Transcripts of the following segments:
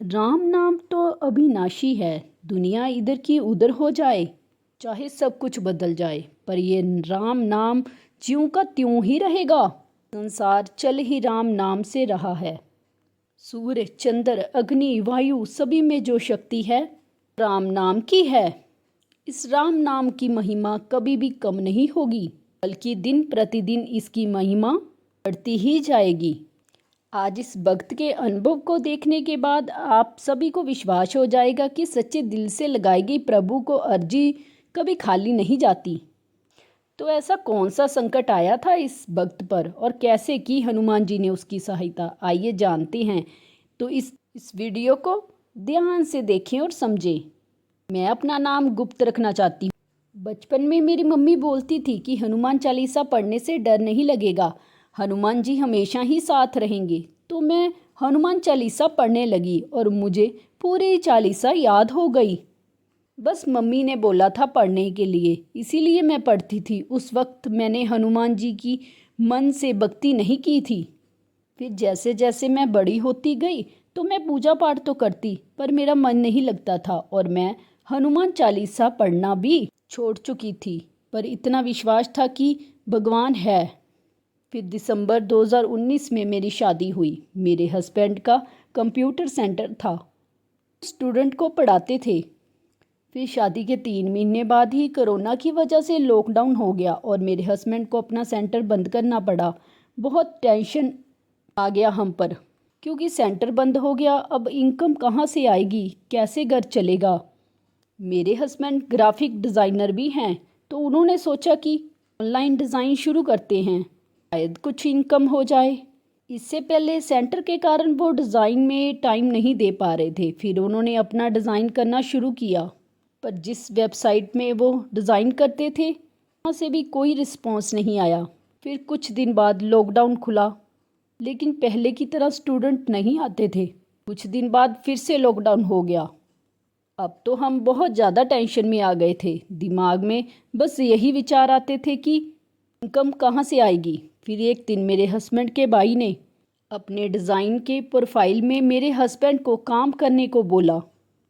राम नाम तो अविनाशी है। दुनिया इधर की उधर हो जाए, चाहे सब कुछ बदल जाए, पर ये राम नाम ज्यों का त्यों ही रहेगा। संसार चल ही राम नाम से रहा है। सूर्य, चंद्र, अग्नि, वायु सभी में जो शक्ति है राम नाम की है। इस राम नाम की महिमा कभी भी कम नहीं होगी, बल्कि दिन प्रतिदिन इसकी महिमा बढ़ती ही जाएगी। आज इस भक्त के अनुभव को देखने के बाद आप सभी को विश्वास हो जाएगा कि सच्चे दिल से लगाई गई प्रभु को अर्जी कभी खाली नहीं जाती। तो ऐसा कौन सा संकट आया था इस भक्त पर और कैसे की हनुमान जी ने उसकी सहायता, आइए जानते हैं। तो इस वीडियो को ध्यान से देखें और समझें। मैं अपना नाम गुप्त रखना चाहती हूँ। बचपन में मेरी मम्मी बोलती थी कि हनुमान चालीसा पढ़ने से डर नहीं लगेगा, हनुमान जी हमेशा ही साथ रहेंगे। तो मैं हनुमान चालीसा पढ़ने लगी और मुझे पूरी चालीसा याद हो गई। बस मम्मी ने बोला था पढ़ने के लिए, इसीलिए मैं पढ़ती थी। उस वक्त मैंने हनुमान जी की मन से भक्ति नहीं की थी। फिर जैसे जैसे मैं बड़ी होती गई तो मैं पूजा पाठ तो करती, पर मेरा मन नहीं लगता था और मैं हनुमान चालीसा पढ़ना भी छोड़ चुकी थी। पर इतना विश्वास था कि भगवान है। फिर दिसंबर 2019 में मेरी शादी हुई। मेरे हस्बैंड का कंप्यूटर सेंटर था, स्टूडेंट को पढ़ाते थे। फिर शादी के 3 महीने बाद ही कोरोना की वजह से लॉकडाउन हो गया और मेरे हस्बैंड को अपना सेंटर बंद करना पड़ा। बहुत टेंशन आ गया हम पर, क्योंकि सेंटर बंद हो गया। अब इनकम कहाँ से आएगी, कैसे घर चलेगा। मेरे हस्बैंड ग्राफिक डिज़ाइनर भी हैं, तो उन्होंने सोचा कि ऑनलाइन डिज़ाइन शुरू करते हैं, शायद कुछ इनकम हो जाए। इससे पहले सेंटर के कारण वो डिज़ाइन में टाइम नहीं दे पा रहे थे। फिर उन्होंने अपना डिज़ाइन करना शुरू किया, पर जिस वेबसाइट में वो डिज़ाइन करते थे वहाँ से भी कोई रिस्पॉन्स नहीं आया। फिर कुछ दिन बाद लॉकडाउन खुला, लेकिन पहले की तरह स्टूडेंट नहीं आते थे। कुछ दिन बाद फिर से लॉकडाउन हो गया। अब तो हम बहुत ज़्यादा टेंशन में आ गए थे। दिमाग में बस यही विचार आते थे कि इनकम कहाँ से आएगी। फिर एक दिन मेरे हस्बैंड के भाई ने अपने डिज़ाइन के प्रोफाइल में मेरे हस्बैंड को काम करने को बोला।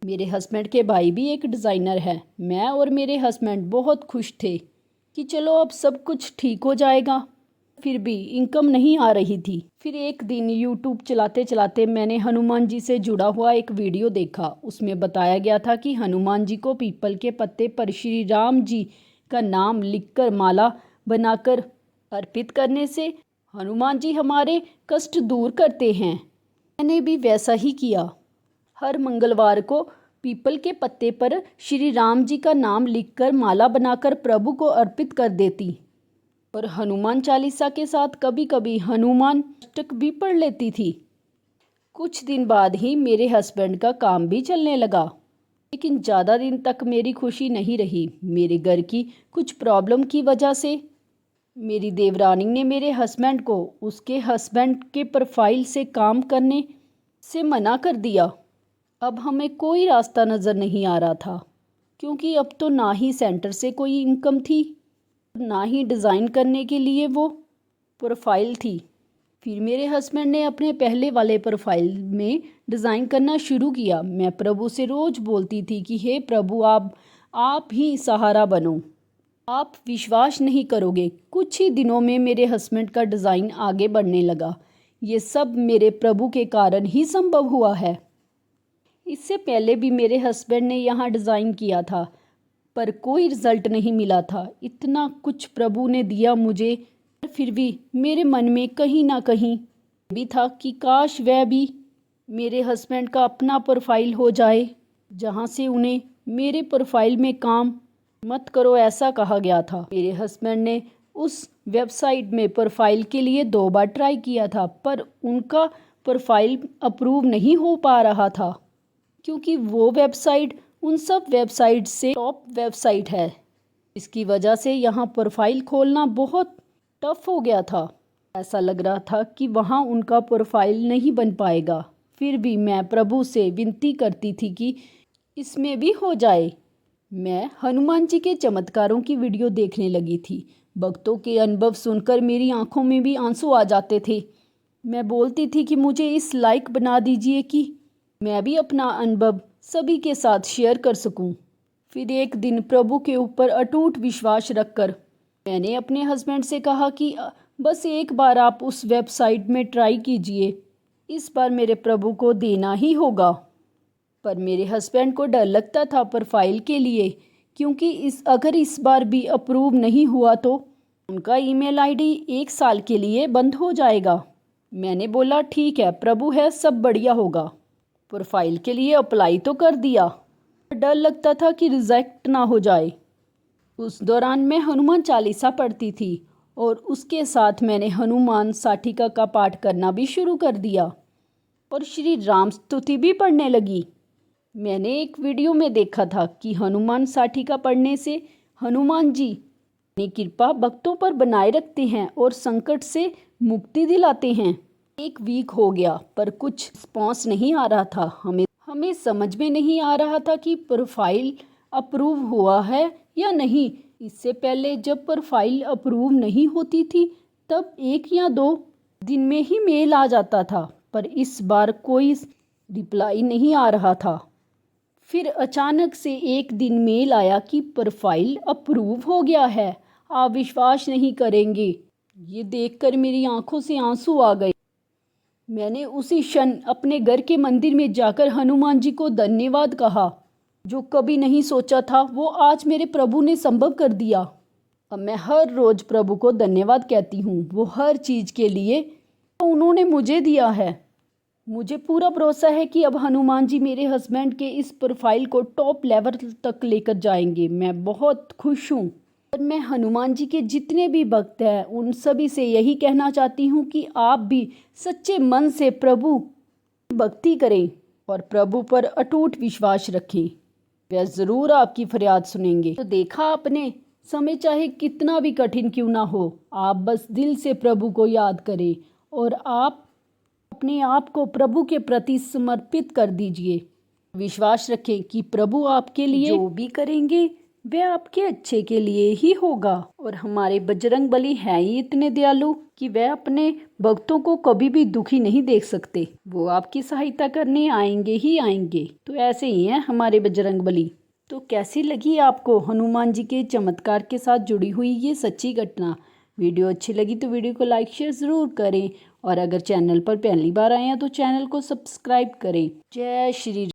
मेरे हस्बैंड के भाई भी एक डिज़ाइनर है। मैं और मेरे हस्बैंड बहुत खुश थे कि चलो अब सब कुछ ठीक हो जाएगा। फिर भी इनकम नहीं आ रही थी। फिर एक दिन यूट्यूब चलाते चलाते मैंने हनुमान जी से जुड़ा हुआ एक वीडियो देखा। उसमें बताया गया था कि हनुमान जी को पीपल के पत्ते पर श्री राम जी का नाम लिखकर माला बनाकर अर्पित करने से हनुमान जी हमारे कष्ट दूर करते हैं। मैंने भी वैसा ही किया। हर मंगलवार को पीपल के पत्ते पर श्री राम जी का नाम लिखकर माला बनाकर प्रभु को अर्पित कर देती और हनुमान चालीसा के साथ कभी कभी हनुमान अष्टक भी पढ़ लेती थी। कुछ दिन बाद ही मेरे हस्बैंड का काम भी चलने लगा, लेकिन ज़्यादा दिन तक मेरी खुशी नहीं रही। मेरे घर की कुछ प्रॉब्लम की वजह से मेरी देवरानी ने मेरे हस्बैंड को उसके हस्बैंड के प्रोफाइल से काम करने से मना कर दिया। अब हमें कोई रास्ता नज़र नहीं आ रहा था, क्योंकि अब तो ना ही सेंटर से कोई इनकम थी, ना ही डिज़ाइन करने के लिए वो प्रोफाइल थी। फिर मेरे हस्बैंड ने अपने पहले वाले प्रोफाइल में डिज़ाइन करना शुरू किया। मैं प्रभु से रोज़ बोलती थी कि हे प्रभु, आप ही सहारा बनो। आप विश्वास नहीं करोगे, कुछ ही दिनों में मेरे हस्बैंड का डिज़ाइन आगे बढ़ने लगा। ये सब मेरे प्रभु के कारण ही संभव हुआ है। इससे पहले भी मेरे हस्बैंड ने यहाँ डिज़ाइन किया था, पर कोई रिज़ल्ट नहीं मिला था। इतना कुछ प्रभु ने दिया मुझे, फिर भी मेरे मन में कहीं ना कहीं भी था कि काश वह भी मेरे हस्बैंड का अपना प्रोफाइल हो जाए, जहाँ से उन्हें मेरे प्रोफाइल में काम मत करो ऐसा कहा गया था। मेरे हस्बैंड ने उस वेबसाइट में प्रोफाइल के लिए 2 बार ट्राई किया था, पर उनका प्रोफाइल अप्रूव नहीं हो पा रहा था, क्योंकि वो वेबसाइट उन सब वेबसाइट से टॉप वेबसाइट है। इसकी वजह से यहाँ प्रोफाइल खोलना बहुत टफ हो गया था। ऐसा लग रहा था कि वहाँ उनका प्रोफाइल नहीं बन पाएगा। फिर भी मैं प्रभु से विनती करती थी कि इसमें भी हो जाए। मैं हनुमान जी के चमत्कारों की वीडियो देखने लगी थी। भक्तों के अनुभव सुनकर मेरी आंखों में भी आंसू आ जाते थे। मैं बोलती थी कि मुझे इस लायक बना दीजिए कि मैं भी अपना अनुभव सभी के साथ शेयर कर सकूं। फिर एक दिन प्रभु के ऊपर अटूट विश्वास रखकर मैंने अपने हस्बैंड से कहा कि बस एक बार आप उस वेबसाइट में ट्राई कीजिए, इस बार मेरे प्रभु को देना ही होगा। पर मेरे हस्बैंड को डर लगता था प्रोफाइल के लिए, क्योंकि अगर इस बार भी अप्रूव नहीं हुआ तो उनका ईमेल आईडी 1 साल के लिए बंद हो जाएगा। मैंने बोला ठीक है, प्रभु है, सब बढ़िया होगा। प्रोफाइल के लिए अप्लाई तो कर दिया, डर लगता था कि रिजेक्ट ना हो जाए। उस दौरान मैं हनुमान चालीसा पढ़ती थी और उसके साथ मैंने हनुमान साठिका का पाठ करना भी शुरू कर दिया और श्री राम स्तुति भी पढ़ने लगी। मैंने एक वीडियो में देखा था कि हनुमान साठिका पढ़ने से हनुमान जी अपनी कृपा भक्तों पर बनाए रखते हैं और संकट से मुक्ति दिलाते हैं। 1 वीक हो गया पर कुछ रिस्पॉन्स नहीं आ रहा था। हमें समझ में नहीं आ रहा था कि प्रोफाइल अप्रूव हुआ है या नहीं। इससे पहले जब प्रोफाइल अप्रूव नहीं होती थी तब 1 या 2 दिन में ही मेल आ जाता था, पर इस बार कोई रिप्लाई नहीं आ रहा था। फिर अचानक से एक दिन मेल आया कि प्रोफाइल अप्रूव हो गया है। आप विश्वास नहीं करेंगे, ये देखकर मेरी आंखों से आंसू आ गए। मैंने उसी क्षण अपने घर के मंदिर में जाकर हनुमान जी को धन्यवाद कहा। जो कभी नहीं सोचा था वो आज मेरे प्रभु ने संभव कर दिया। अब मैं हर रोज प्रभु को धन्यवाद कहती हूँ, वो हर चीज़ के लिए तो उन्होंने मुझे दिया है। मुझे पूरा भरोसा है कि अब हनुमान जी मेरे हस्बैंड के इस प्रोफाइल को टॉप लेवल तक लेकर जाएंगे। मैं बहुत खुश हूँ और मैं हनुमान जी के जितने भी भक्त हैं उन सभी से यही कहना चाहती हूँ कि आप भी सच्चे मन से प्रभु की भक्ति करें और प्रभु पर अटूट विश्वास रखें। वह ज़रूर आपकी फरियाद सुनेंगे। तो देखा आपने, समय चाहे कितना भी कठिन क्यों ना हो, आप बस दिल से प्रभु को याद करें और आप अपने आप को प्रभु के प्रति समर्पित कर दीजिए। विश्वास रखें कि प्रभु आपके लिए जो भी करेंगे वह आपके अच्छे के लिए ही होगा। और हमारे बजरंग बली हैं ही इतने दयालु कि वह अपने भक्तों को कभी भी दुखी नहीं देख सकते। वो आपकी सहायता करने आएंगे ही आएंगे। तो ऐसे ही हैं हमारे बजरंग बली। तो कैसी लगी आपको हनुमान जी के चमत्कार के साथ जुड़ी हुई ये सच्ची घटना? वीडियो अच्छी लगी तो वीडियो को लाइक शेयर ज़रूर करें और अगर चैनल पर पहली बार आए हैं तो चैनल को सब्सक्राइब करें। जय श्री